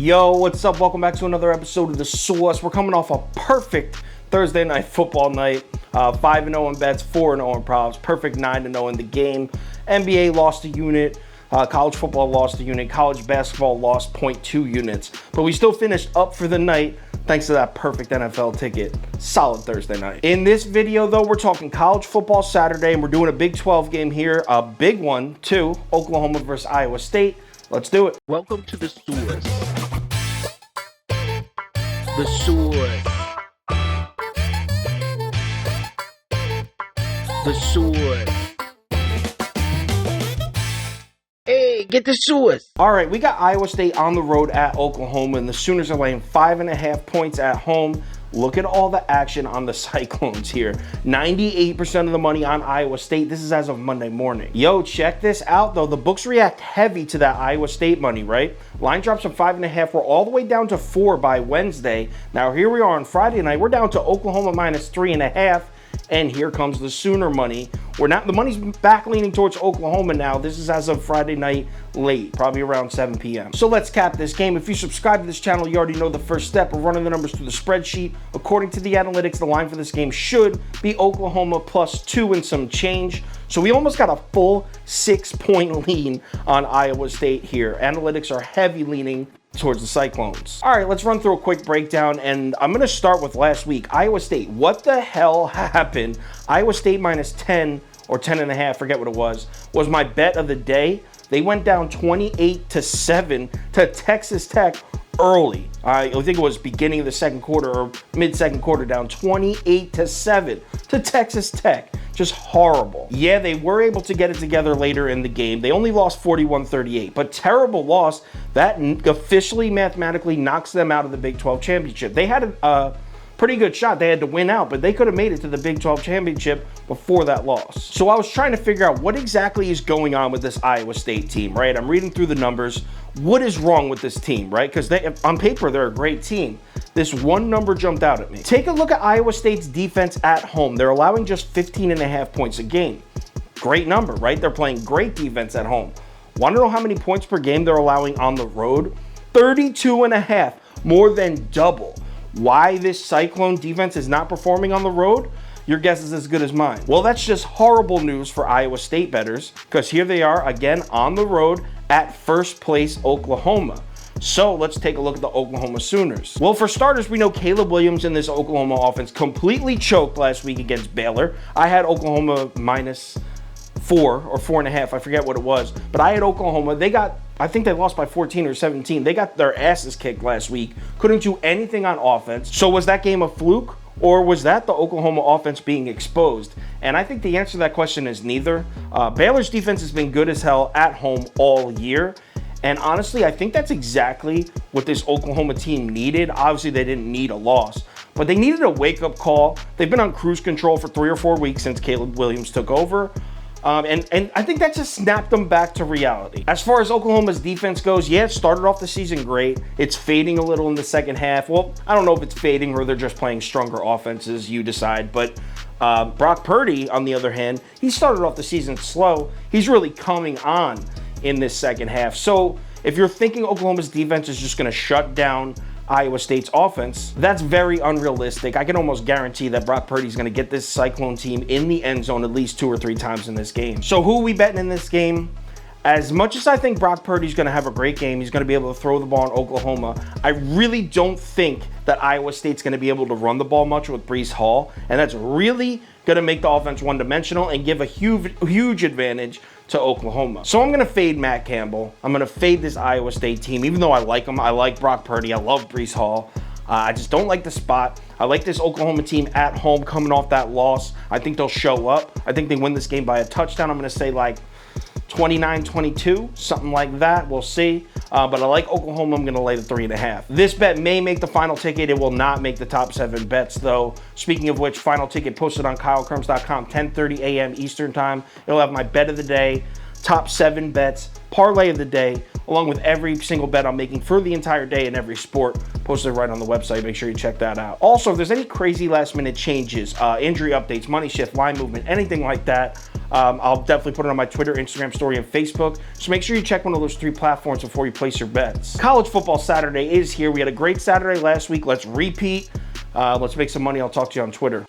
Yo, what's up? Welcome back to another episode of The Sauce. We're coming off a perfect Thursday night football night. 5-0 in bets, 4-0 in props, perfect 9-0 in the game. NBA lost a unit. College football lost a unit. College basketball lost 0.2 units. But we still finished up for the night thanks to that perfect NFL ticket. Solid Thursday night. In this video, though, we're talking college football Saturday, and we're doing a Big 12 game here. A big one, too. Oklahoma versus Iowa State. Let's do it. Welcome to The Sauce. The Sauce. The Sauce. Hey, get the sauce. All right, we got Iowa State on the road at Oklahoma, and the Sooners are laying 5.5 points at home. Look at all the action on the Cyclones here. 98% of the money on Iowa State. This is as of Monday morning. Yo, check this out, though. The books react heavy to that Iowa State money, right? Line drops from 5.5. We're all the way down to 4 by Wednesday. Now, here we are on Friday night. We're down to Oklahoma minus 3.5. And here comes the Sooner money. The money's back leaning towards Oklahoma now. This is as of Friday night late, probably around 7 p.m. So let's cap this game. If you subscribe to this channel, you already know the first step of running the numbers through the spreadsheet. According to the analytics, the line for this game should be Oklahoma plus 2 and some change. So we almost got a full 6-point lean on Iowa State here. Analytics are heavy leaning towards the Cyclones. All right, let's run through a quick breakdown, and I'm going to start with last week. Iowa State, what the hell happened? Iowa State minus 10 or 10.5, forget what it was my bet of the day. They went down 28-7 to Texas Tech early. I think it was beginning of the second quarter or mid-second quarter, down 28-7 to Texas Tech. Just horrible. Yeah, they were able to get it together later in the game. They only lost 41-38, but terrible loss. That officially mathematically knocks them out of the Big 12 championship. They had a pretty good shot. They had to win out, but they could have made it to the Big 12 championship before that loss. So I was trying to figure out what exactly is going on with this Iowa State team, right? I'm reading through the numbers. What is wrong with this team, right? Because on paper, they're a great team. This one number jumped out at me. Take a look at Iowa State's defense at home. They're allowing just 15.5 points a game. Great number, right? They're playing great defense at home. Want to know how many points per game they're allowing on the road? 32.5, more than double. Why this Cyclone defense is not performing on the road? Your guess is as good as mine. Well, that's just horrible news for Iowa State bettors, because here they are again on the road at first place Oklahoma. So let's take a look at the Oklahoma Sooners. Well, for starters, we know Caleb Williams in this Oklahoma offense completely choked last week against Baylor. I had Oklahoma minus 4 or 4.5. I forget what it was, but I had Oklahoma. I think they lost by 14 or 17. They got their asses kicked last week. Couldn't do anything on offense. So was that game a fluke? Or was that the Oklahoma offense being exposed? And I think the answer to that question is neither. Baylor's defense has been good as hell at home all year. And honestly, I think that's exactly what this Oklahoma team needed. Obviously, they didn't need a loss, but they needed a wake-up call. They've been on cruise control for 3 or 4 weeks since Caleb Williams took over. And I think that just snapped them back to reality. As far as Oklahoma's defense goes, yeah, it started off the season great. It's fading a little in the second half. Well, I don't know if it's fading or they're just playing stronger offenses, you decide. But Brock Purdy, on the other hand, he started off the season slow. He's really coming on in this second half. So if you're thinking Oklahoma's defense is just going to shut down Iowa State's offense, that's very unrealistic. I can almost guarantee that Brock Purdy's going to get this Cyclone team in the end zone at least 2 or 3 times in this game. So who are we betting in this game? As much as I think Brock Purdy's going to have a great game, he's going to be able to throw the ball in Oklahoma, I really don't think that Iowa State's going to be able to run the ball much with Breece Hall, and that's really going to make the offense one-dimensional and give a huge advantage to Oklahoma. So I'm going to fade Matt Campbell. I'm going to fade this Iowa State team, even though I like him. I like Brock Purdy. I love Breece Hall. I just don't like the spot. I like this Oklahoma team at home coming off that loss. I think they'll show up. I think they win this game by a touchdown. I'm going to say like 29-22, something like that. We'll see. But I like Oklahoma. I'm going to lay the 3.5. This bet may make the final ticket. It will not make the top 7 bets, though. Speaking of which, final ticket posted on KyleKirms.com, 10:30 a.m. Eastern time. It'll have my bet of the day, top 7 bets, parlay of the day, along with every single bet I'm making for the entire day in every sport, posted right on the website. Make sure you check that out. Also, if there's any crazy last minute changes, injury updates, money shift, line movement, anything like that, I'll definitely put it on my Twitter, Instagram story, and Facebook. So make sure you check one of those 3 platforms before you place your bets. College football Saturday is here. We had a great Saturday last week. Let's repeat. Let's make some money. I'll talk to you on Twitter.